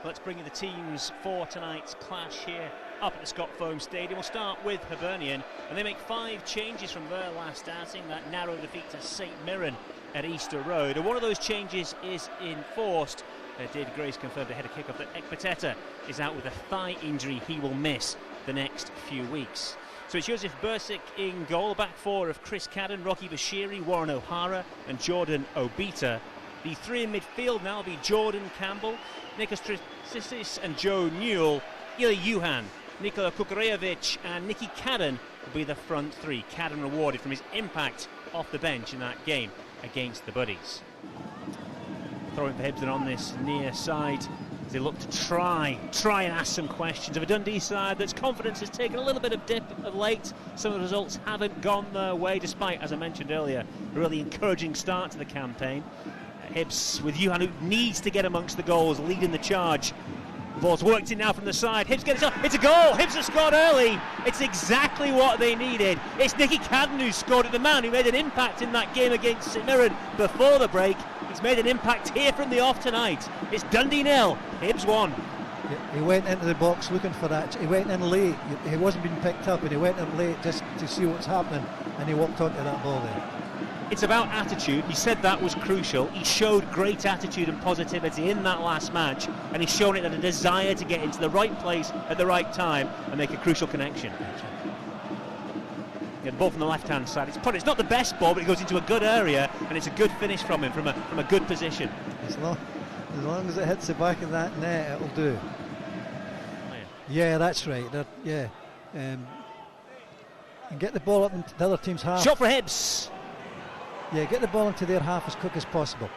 Let's bring you the teams for tonight's clash here up at the Scott Foam Stadium. We'll start with Hibernian, and they make 5 changes from their last outing, that narrow defeat to St Mirren at Easter Road. And one of those changes is enforced. David Grace confirmed ahead of kickoff that Ekpiteta is out with a thigh injury. He will miss the next few weeks. So it's Joseph Bursic in goal, back 4 of Chris Cadden, Rocky Bashiri, Warren O'Hara and Jordan Obita. The 3 in midfield now will be Jordan Campbell, Nikos Trissis and Joe Newell, Ili Yuhan, Nikola Kukurejevic and Nicky Cadden will be the front 3. Cadden rewarded from his impact off the bench in that game against the Buddies. Throwing for Hibs and on this near side as they look to try and ask some questions of a Dundee side that's confidence has taken a little bit of dip of late. Some of the results haven't gone their way despite, as I mentioned earlier, a really encouraging start to the campaign. Hibs with Yuhan, who needs to get amongst the goals, leading the charge. Ball's worked in now from the side. Hibs get it up. It's a goal. Hibs have scored early. It's exactly what they needed. It's Nicky Cadden who scored it, the man who made an impact in that game against St Mirren before the break. He's made an impact here from the off tonight. It's Dundee 0, Hibs 1. He went into the box looking for that. He went in late. He wasn't being picked up, and he went in late just to see what's happening, and he walked onto that ball there. It's about attitude. He said that was crucial. He showed great attitude and positivity in that last match, and he's shown it, and a desire to get into the right place at the right time and make a crucial connection. Yeah, the ball from the left-hand side. It's not the best ball, but it goes into a good area, and it's a good finish from him from a good position. As long as it hits the back of that net, it'll do. Oh, yeah, that's right. And get the ball up into the other team's half. Shot for Hibs. Yeah, get the ball into their half as quick as possible.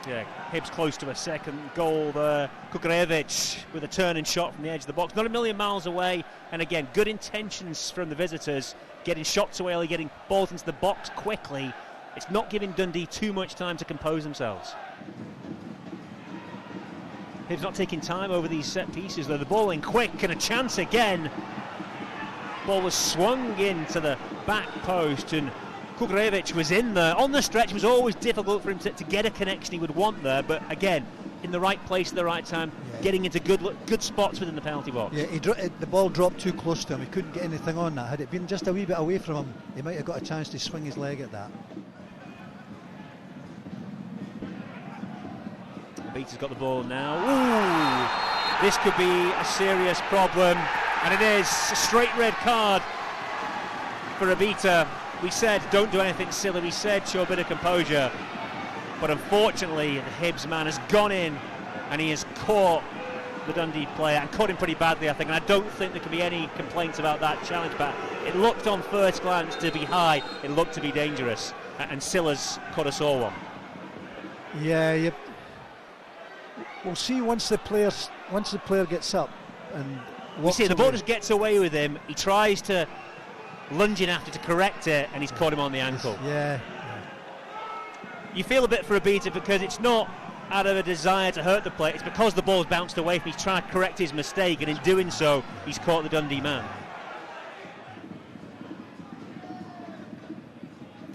Yeah, Hibs close to a second goal there. Kukurejevic with a turn and shot from the edge of the box. Not a million miles away. And again, good intentions from the visitors. Getting shots away early, getting balls into the box quickly. It's not giving Dundee too much time to compose themselves. Hibs not taking time over these set pieces, though. The ball in quick and a chance again. Ball was swung into the back post, and Kukurejevic was in there. On the stretch, it was always difficult for him to get a connection he would want there, but again, in the right place at the right time, getting into good spots within the penalty box. Yeah, the ball dropped too close to him. He couldn't get anything on that. Had it been just a wee bit away from him, he might have got a chance to swing his leg at that. Beater's got the ball now. Ooh, this could be a serious problem, and it is a straight red card for Obita. We said don't do anything silly, we said show a bit of composure, but unfortunately the Hibs man has gone in and he has caught the Dundee player, and caught him pretty badly, I think, and I don't think there can be any complaints about that challenge back. It looked on first glance to be high, it looked to be dangerous, and Silla's caught us all one. Yeah, we'll see once the player gets up and we see the ball just gets away with him. He tries to lunge in after to correct it, and he's caught him on the ankle. Yeah. You feel a bit for Obita because it's not out of a desire to hurt the player, it's because the ball's bounced away from him. He's trying to correct his mistake, and in doing so he's caught the Dundee man.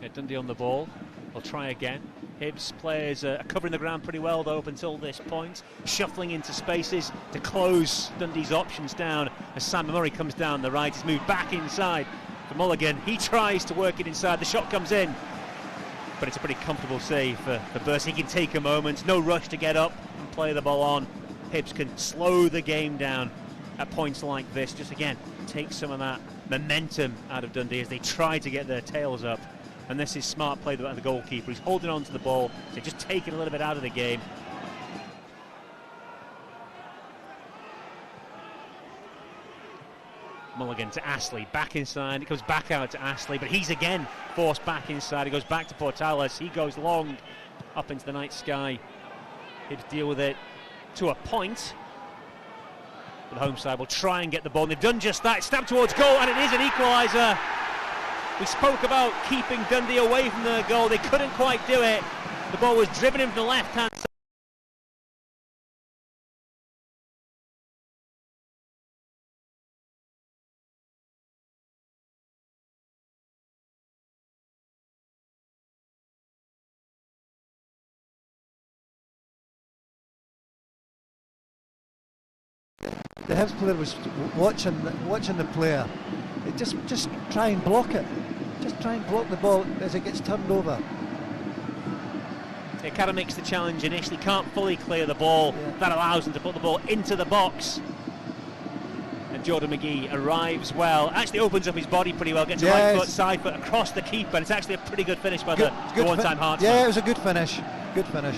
Yeah, Dundee on the ball. They'll try again. Hibs players are covering the ground pretty well though up until this point, shuffling into spaces to close Dundee's options down as Sam Murray comes down the right. He's moved back inside for Mulligan. He tries to work it inside, the shot comes in, but it's a pretty comfortable save for Burst. He can take a moment, no rush to get up and play the ball on. Hibs can slow the game down at points like this, just again take some of that momentum out of Dundee as they try to get their tails up. And this is smart play by the goalkeeper. He's holding on to the ball, so just taking a little bit out of the game. Mulligan to Astley, back inside. It comes back out to Astley, but he's again forced back inside. He goes back to Portales. He goes long up into the night sky. Hibs deal with it to a point. But the home side will try and get the ball. And they've done just that. It's stabbed towards goal, and it is an equaliser. We spoke about keeping Dundee away from the goal. They couldn't quite do it. The ball was driven in from the left-hand side. the Hibs player was watching the player. Just try and block it. Just try and block the ball as it gets turned over. It kind of makes the challenge initially, can't fully clear the ball. That allows him to put the ball into the box. And Jordan McGee arrives well, actually opens up his body pretty well, gets a right foot, side foot across the keeper, and it's actually a pretty good finish by the one-time Hearts. Yeah, it was a good finish. Good finish.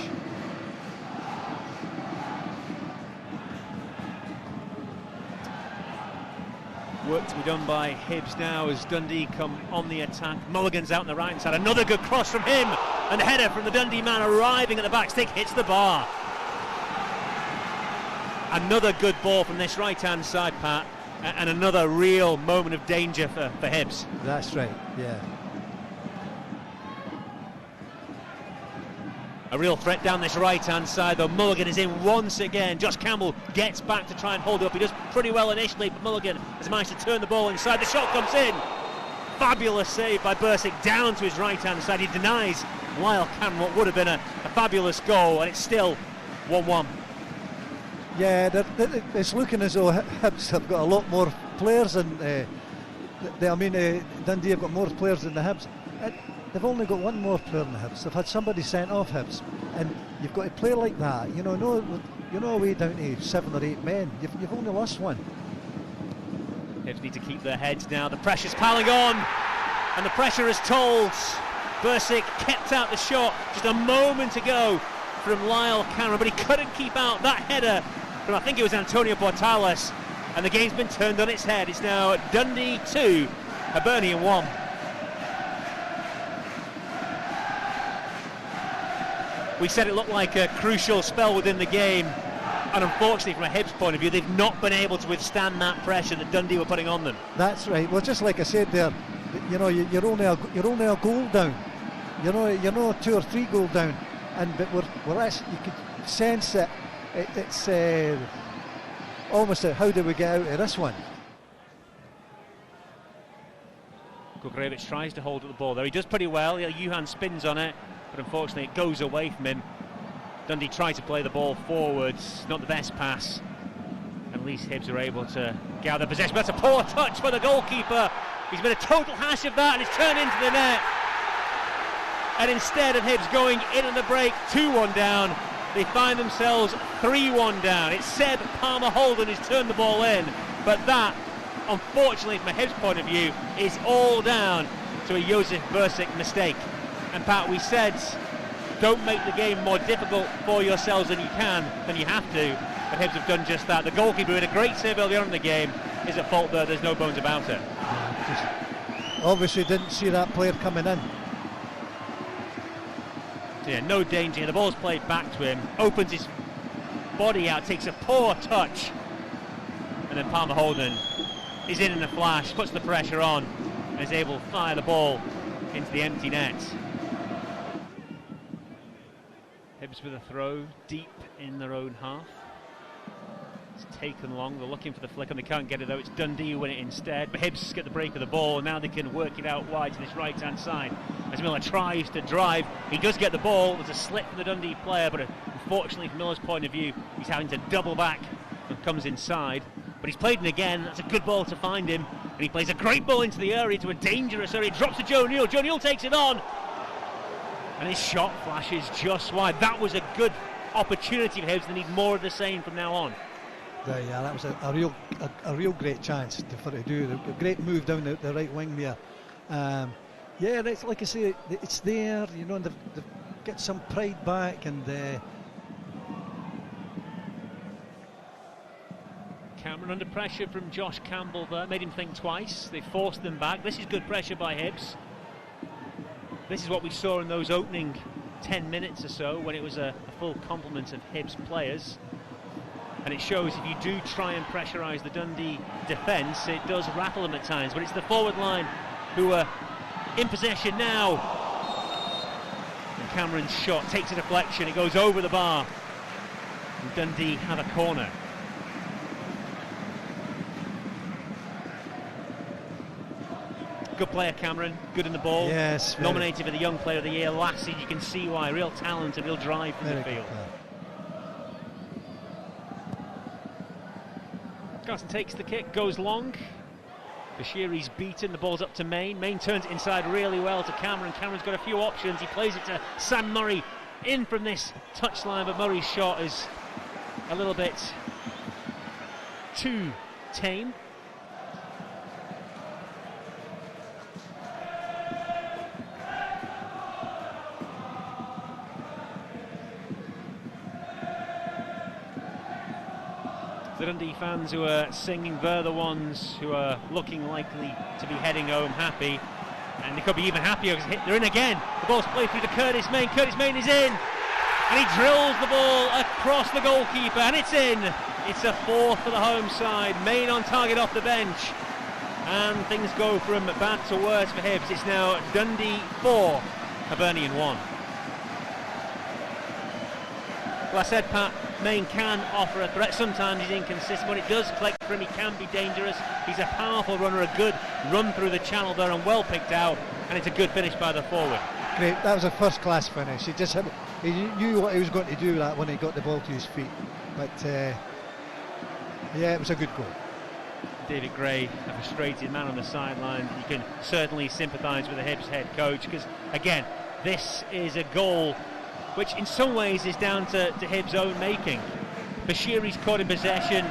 Work to be done by Hibs now as Dundee come on the attack. Mulligan's out on the right hand side, another good cross from him, and a header from the Dundee man arriving at the back stick, hits the bar. Another good ball from this right hand side, Pat, and another real moment of danger for Hibs. That's right, yeah. A real threat down this right-hand side, though. Mulligan is in once again. Josh Campbell gets back to try and hold it up. He does pretty well initially, but Mulligan has managed to turn the ball inside. The shot comes in. Fabulous save by Bursic down to his right-hand side. He denies Lyle Cameron what would have been a fabulous goal, and it's still 1-1. Yeah, it's looking as though Hibs have got a lot more players than Dundee have got more players than the Hibs. They've only got one more player than the Hibs. They've had somebody sent off Hibs, and you've got to play like that. You're way down to 7 or 8 men. You've only lost one. Hibs need to keep their heads now. The pressure's piling on, and the pressure is told. Bursic kept out the shot just a moment ago from Lyle Cameron, but he couldn't keep out that header from, I think it was Antonio Portales, and the game's been turned on its head. It's now Dundee 2, Hibernian 1. We said it looked like a crucial spell within the game, and unfortunately from a Hibs point of view, they've not been able to withstand that pressure that Dundee were putting on them. That's right. Well, just like I said there, you're only a goal down. You're 2 or 3 goals down, but we're actually, you could sense that it's almost how do we get out of this one? Gogrevich tries to hold at the ball there. He does pretty well. Johan spins on it, but unfortunately it goes away from him. Dundee try to play the ball forwards, not the best pass. At least Hibs are able to gather possession. That's a poor touch by the goalkeeper. He's made a total hash of that, and it's turned into the net. And instead of Hibs going in at the break 2-1 down, they find themselves 3-1 down. It's Seb Palmer-Holden who's turned the ball in, but that, unfortunately from a Hibs point of view, is all down to a Josef Bursic mistake. And Pat, we said, don't make the game more difficult for yourselves than you have to, but Hibs have done just that. The goalkeeper, with a great save early on in the game, is at fault there. There's no bones about it. Obviously didn't see that player coming in. So yeah, no danger. The ball's played back to him, opens his body out, takes a poor touch, and then Palmer-Holden is in a flash, puts the pressure on, and is able to fire the ball into the empty net. Hibs with a throw deep in their own half. It's taken long. They're looking for the flick and they can't get it, though. It's Dundee who win it instead, but Hibs get the break of the ball, and now they can work it out wide to this right hand side as Miller tries to drive. He does get the ball. There's a slip from the Dundee player, but unfortunately from Miller's point of view, he's having to double back and comes inside. But he's played it again. That's a good ball to find him, and he plays a great ball into the area, to a dangerous area. He drops to Joe Neal. Joe Neal takes it on, and his shot flashes just wide. That was a good opportunity for Hibs. They need more of the same from now on. Yeah, that was a real great chance for to do. A great move down the right wing there. Yeah, it's like I say, it's there. And they've get some pride back, and Cameron under pressure from Josh Campbell there, made him think twice. They forced them back. This is good pressure by Hibs. This is what we saw in those opening 10 minutes or so, when it was a full complement of Hibs players. And it shows if you do try and pressurise the Dundee defence, it does rattle them at times. But it's the forward line who are in possession now. And Cameron's shot takes a deflection, it goes over the bar. And Dundee have a corner. Good player, Cameron, good in the ball. Yes. Nominated for the Young Player of the Year last season. You can see why. Real talent and real drive from the field. Carson takes the kick, goes long. Bashiri's beaten, the ball's up to Main. Main turns it inside really well to Cameron. Cameron's got a few options. He plays it to Sam Murray in from this touchline, but Murray's shot is a little bit too tame. The Dundee fans who are singing, they're the ones who are looking likely to be heading home happy, and they could be even happier because they're in again. The ball's played through to Curtis Main. Curtis Main is in, and he drills the ball across the goalkeeper, and it's in. It's a fourth for the home side. Main on target off the bench, and things go from bad to worse for Hibs. It's now Dundee 4, Hibernian 1. Well, I said, Pat, Main can offer a threat. Sometimes he's inconsistent. When it does click for him, he can be dangerous. He's a powerful runner, a good run through the channel there, and well picked out, and it's a good finish by the forward. Great, that was a first-class finish. He knew what he was going to do that when he got the ball to his feet. But yeah, it was a good goal. David Gray, a frustrated man on the sideline. You can certainly sympathise with the Hibs head coach, because again, this is a goal which in some ways is down to Hibs' own making. Bashiri's caught in possession,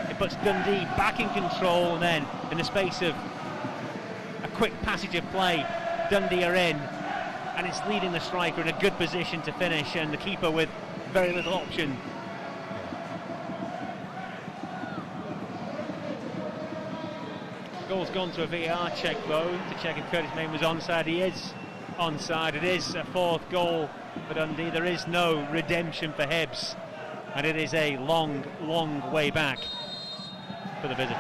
it puts Dundee back in control, and then in the space of a quick passage of play, Dundee are in, and it's leading the striker in a good position to finish, and the keeper with very little option. The goal's gone to a VAR check though, to check if Curtis Main was onside. He is onside. It is a fourth goal for Dundee. There is no redemption for Hibs, and it is a long, long way back for the visitors.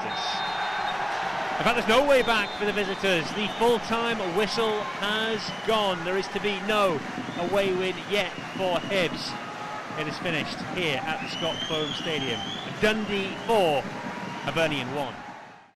In fact, there's no way back for the visitors. The full-time whistle has gone. There is to be no away win yet for Hibs. It is finished here at the Scott Foam Stadium. Dundee 4, Hibernian 1.